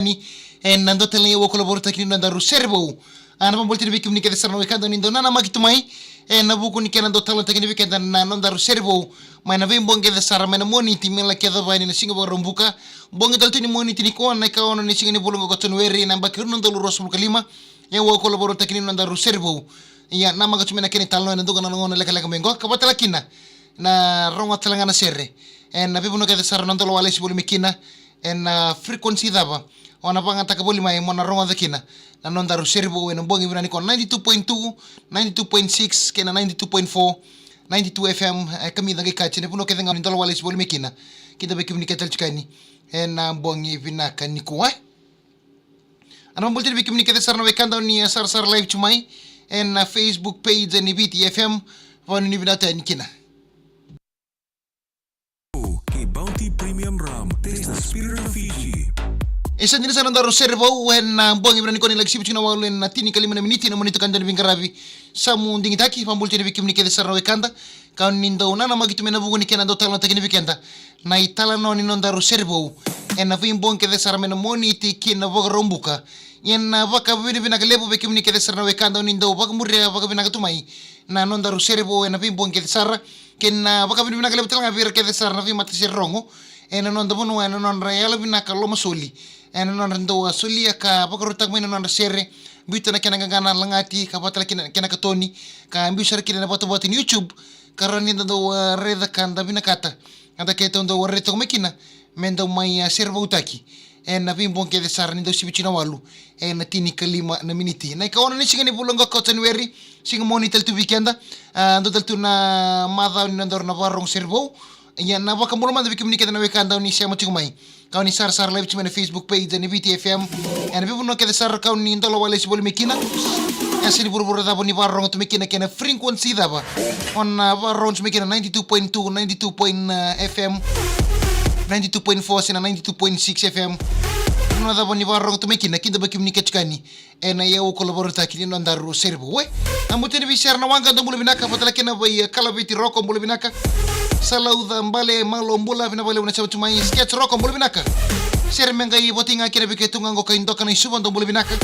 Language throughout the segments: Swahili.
en nando tele wo kolabor takini nando Sere Vou ana pambolti de bikim ni kede sarno wekando ni ndo nana magitumai en nabuku ni kenando talo takini wekanda na nando Sere Vou mana vem bonge de sara mana moni timela keda bani na singa rombuka bonge daltini moni tini ko na ka ono ni singa ni bolongo goton weri na bakir nando ros mulkalima ya wo kolabor takini nando Sere Vou ya nama gatumena keni talo na ndoga na ngona leka mengo kabatala kina na ronga talangana serre en na bibuno kede sara nando wale sibuli mikina en frequency daba ona panga takaboli mai mona ronga dakina na nonda Sere Vou en bongi binani kon 92.2 92.6 kena 92.4 92 FM kami dangi kache ne puno kedenga ndolo wale siboli mekina kita bekim ni ketel chikani en bongi binaka ni kuwa ana mbolti bekim ni kede sarna wekanda ni sar live chumai en Facebook page en BT FM wanu ni binata ni kina Bounty Premium Rum. Taste the spirit of Fiji. Isa din sa nandaro Sere Vou when bongi brani ko ni lagsip china walu en tini kalima na miniti na monito kanda ni bingaravi sa munding itaki pambulti ni bikim ni kede sarna wekanda kaun nindo na magitu mena bugu ni kena do talo takini bikenda na itala no ni nandaro Sere Vou en na vim bon kede sarna mena moniti kina boga rombuka yen na baka bini bina kalebu bikim ni kede sarna wekanda nindo baka murre baka bina katumai na nandaro Sere Vou en na vim bon kede sarra ken baka bini bina kalebu talanga vir kede sarna vim matasere rongo en non da bunu en non real bina kaloma soli en non ndo soli ka bakarutak mena non sere bita na kenanga gana langati ka batala kenaka toni ka ambisar kina boto boto in YouTube karani ndo reda kanda bina kata anda keto ndo reto mekina mendo mai Sere Vou taki en na bim bonke de sar ndo sibichina walu en na tini kalima na miniti na ka ona ni singani bulonga cotton weri sing monitel tu weekenda ndo daltu na madha ndo na barong Sere Vou ya na baka mulo man bikim ni keda na wekanda ni sema tigumai ka ni sar live chima na Facebook page ni BT FM en bibu no keda sar ka ni ndolo wale sibol mekina asini burbura da boni barong tu mekina kena frequency da ba on barong tu mekina 92.2 92. FM 92.4 sina 92.6 FM no da boni barong tu mekina kinda bakim ni kachkani en ya wo kolaborata kini no ndaru Sere Vou we amuteni bishar na wanga ndo mulo binaka patala kena bay kala biti roko mulo binaka salauda mbale malo mbula vina vale una chama sketch roko mbula binaka Sere menga i botinga kina biketunga ngo kaindoka na isuba ndo mbula binaka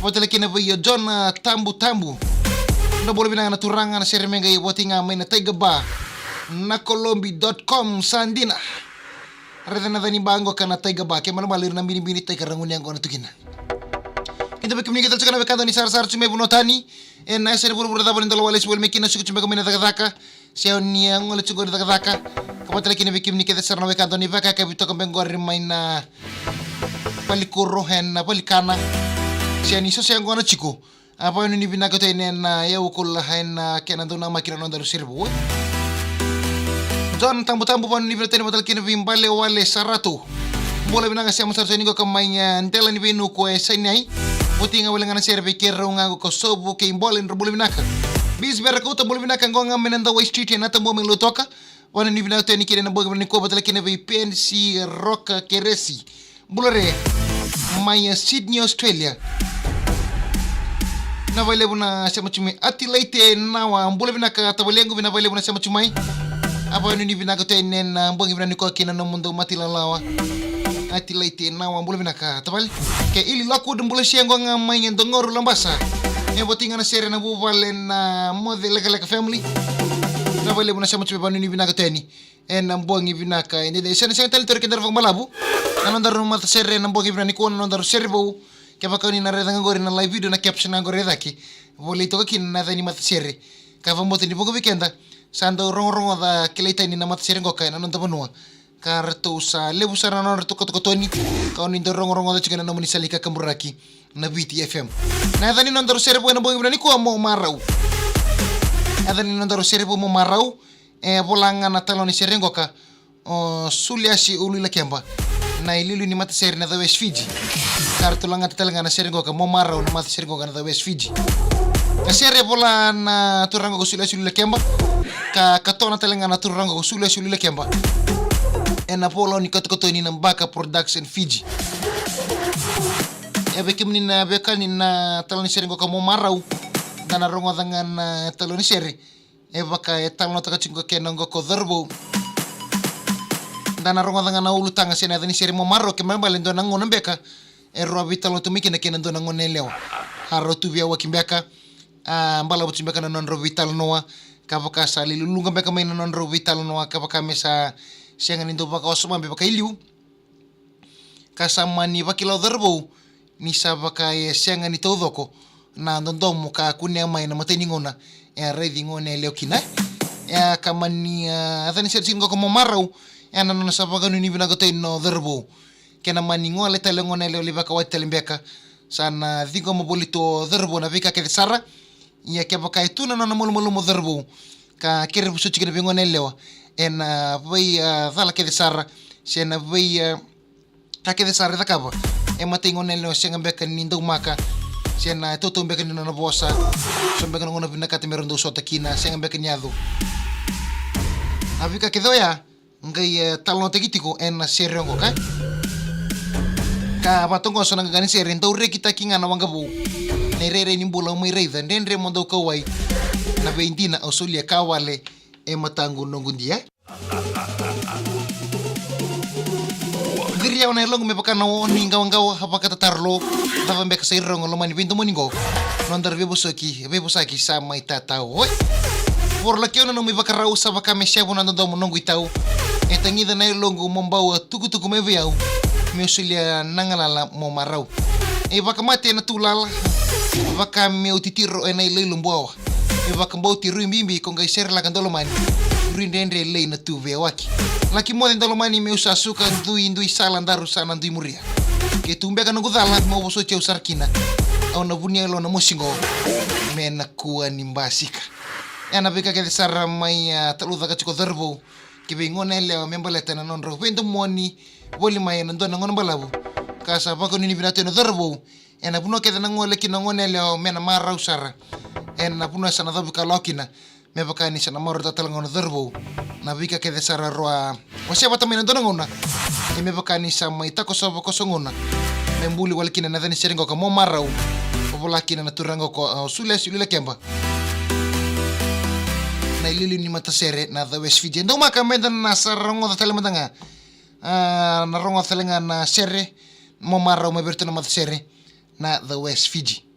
patala kena bay John tambu ndo mbula binaka na turanga na Sere menga i botinga maina taigaba na colombi.com sandina redana dani bango kana taigaba ke mana malir na bini taigaranguni ngo na tukina kita bekim ni kita tsakana bekanda ni sar chume bunotani en na Sere Vou da bonindo wale sibol mekina suku chume komena daka seo ni ngole chugo daka kapatala kini bekim ni kita sarna bekanda ni vaka ka bito kambengor maina palikuro hen palikana seo ni so seo ngona chiku apa ni binaka to en ya ukul hen kenando na makina no daru Sere Vou John tambu panu ni binatani batal kini bimbale wale saratu bola binanga siya masarso ni ko kamay ndela ni binu ko sainai butinga wala ngana Sere bekero nga ko sobu ke imbolen bola binaka bis berakuta bola binaka ngonga menenda way street na tambo melo toka wana ni binata ni kile na boga ni ko batala kine PNC rock keresi bulare maya Sydney Australia na vale buna sema chumi atilete na wa bola binaka tabalengo bina vale buna sema chumai apa ni binaka to enen bongi bina ni ko kina no mundo matilalawa ati laiti na wa mbula binaka tabal ke ili laku dumbula siengo nga mayen dongoru lambasa e botinga na Sere na buvale na model leka family na vale buna sama chebe banu ni binaka teni en mbongi binaka ende de sene sene tor kendar fang malabu na ndar mata Sere na mbongi binani ko na ndar Sere Vou ke bakani na reda ngori na live video na caption ngori redaki vole to kin na dani mata Sere ka vambote ni bongo weekenda sando rongo da keleta ni na mata Sere ngoka na ndaba noa kartu sa lebu sarana ratu kotoni kau ni dorong da chikana namuni salika kamburaki na BT FM na dani nondaro Sere Vou na bongi brani ko mo marau adani nondaro Sere Vou mo marau bolanga na taloni Sere ngoka suliasi ulila kemba na ililu ni mata Sere na the West Fiji kartu langa talanga na Sere ngoka mo marau na mata Sere ngoka na the West Fiji na Sere bola na turango ko suliasi ulila kemba ka katona talanga na turango ko suliasi ulila kemba en Apollo ni koto ni nambaka production Fiji ya bekim ni na bekani na taloni Sere ngoka mo marau na rongo dangan taloni Sere e baka e talon taka chingo kenongo ko dharbo dana rongo danga na ulu tanga sena dani Sere Vou-Mo Marau ke mamba lendo na ngona beka roa vitalo tumiki na kenando na ngone leo haro tu via wakimbeka mbala butsimbeka na nonro vital noa kapaka sa lilulunga beka may na nonro vital noa kapaka mesa siya nga nindo baka osuma baka iliu kasama ni bakilaw darbo ni sa baka siya nga nito doko na ndondomo ka kunya may na matay ningona ready ngone leo kina kama ni athani sir singo como marau nanon sa baka ni binagotoy no darbo kena maningo ale talengona leo liba ka wait talembeka sana digo mo bolito darbo na vika ke sara ya ke baka itu na no mo darbo ka kere busu chikene bengona leo vai dala ke sara sena vai ka ke sara da kaba matingo leo senga beka nindo maka sena toto beka ni no bosa so beka ngona binaka temerondo sota kina senga beka nyado avika ke doya ngai talon tegitiko Sere ngo ka batongo sona ngani Sere ndo re kita kinga na wangabu ne rere ni mbula mo reida ndendre mondo kawai na beindina ausulia kawale matangu nongundia diria ona longo me pakana oni ngawa hapaka tatarlo tava mbeka Sere ngo mani bintu moningo nondar vebosaki sama itata oi por la que ona no me bakarau sabaka me shabu na ndo monongo itau etangida na longo mombau tuku me viau me ausulia nangalala mo marau baka mate na tulala baka me utitiro na ilumbo baka mbau tiru mbimbi konga Sere la kandolo mani rindendre lei na tuve waki laki mo ndolo mani me usasuka ndui sala ndaru sana ndui muria ke tumbe kana gudala mo boso che usarkina au na bunia lo na mosingo me na kuwa nimbasika bika ke sara mai taluda ka chiko darbo ke bingone le membaleta na nonro vendo moni boli mai na ndona ngon balabu kasa bako ni binato na darbo puno ke na ngole kina ngone le mena mara usara puno sana dabu ka lokina me baka ni sana maro tatal ngon darbo na bika ke sara roa wase bata mena ndona ngona me baka ni sama itako sobo ko songona membuli walkina na dani Sere ngo ka mo marau popolakina na turango ko sule kemba na ilili ni Matasere na the West Fiji ndo makamenda na sarango da telematanga na rongo telenga na Sere Vou-Mo Marau maberto na Matasere na the West Fiji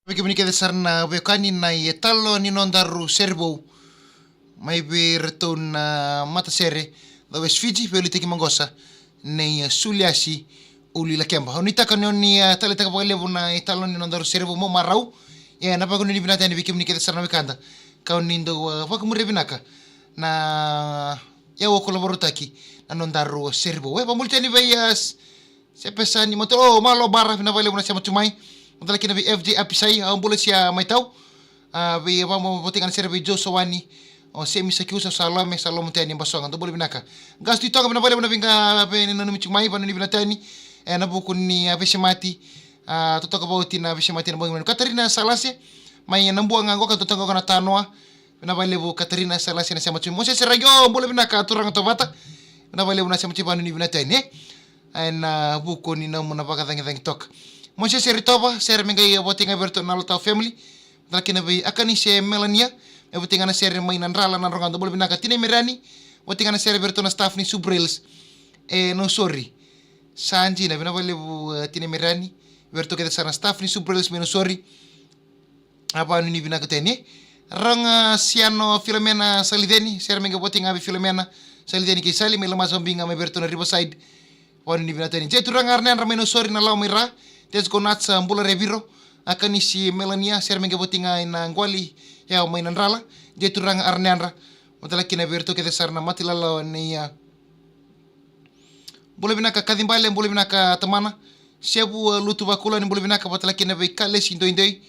Bagaimana kita sarna bekani na talo ni nondaru Sere Vou mai berton Matasere the West Fiji pelo teki mangosa nei suliasi uli la kemba honita kanoni tale taka levo na talo ni nondaru Sere Vou-Mo Marau na paguni ni binata ni bagaimana kita sarna bekanda kau nindo pakumure binaka na wo kolaborotaki na nondaru Sere Vou pamultani bayas sepesani moto malo barra na vale una chama tumai Mudala kina FJ apisai ang bulat siya may tau vi vamo botingan Sere Vou Sowani o semi sakiusa salame salom tani basong ando boleh binaka gas dito ka binabale na binga ben no michumai panu ni binatani na buku ni apesimati totoka bauti na apesimati na bangin Katarina Salase may nambuang ngo ka totoka na tanwa binabale bu Katarina Salase na sama mo se rayo boleh binaka turang to bata binabale na sama panu ni binatani na buku ni na mo napakatang tok Monse Sere toba Sere mengai botinga berto na lota family dalkina be akani se Melania botinga na Sere mai nan rala nan rongando boleh binaka tine merani botinga na Sere berto na staff ni Subrels no sorry sanji na bina boleh tine merani berto ke sana staff ni Subrels no sorry apa ni binaka tene ranga siano Filomena Salideni Sere mengai botinga be Filomena Salideni ke sali melama zombinga me berto na Riverside wani ni binaka tene jetu ranga arnen rameno sorry na laumira Tes konat sa mbula reviro akan isi Melania Sere mengai botinga ina ngwali ya mainan rala je turang arneanra matalaki na verto ke sarna matilala ni bole binaka kadimbale bole binaka tamana sebu lutu bakula ni bole binaka matalaki na be kale indoi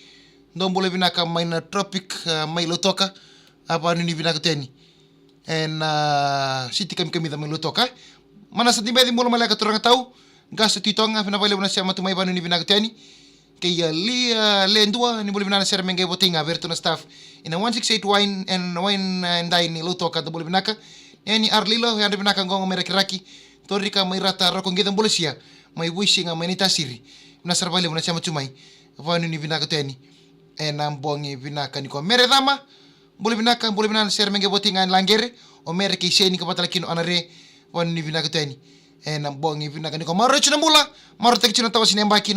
ndo bole binaka maina tropic mai lotoka apa ni binaka teni en siti kami da mai lotoka mana sa dimbe di mula malaka turang tau gasto titonga fina vale una siama tumai banu ni binaka teni ke ya lendua ni bole binana ser menge botinga verto na staff ina 168 wine and dine ni lotoka da bole binaka ni arlilo ya binaka ngongo merakiraki torika mai rata roko ngedam bole sia mai wishing mai nitasiri na sarvale una siama tumai vanu ni binaka teni bongi binaka ni ko meredama bole binana ser menge botinga langere o mere ke seni kapatala kino anare vanu ni binaka teni bongi binaka ni ko maro chuna mula maro tek chuna tawasine mbaki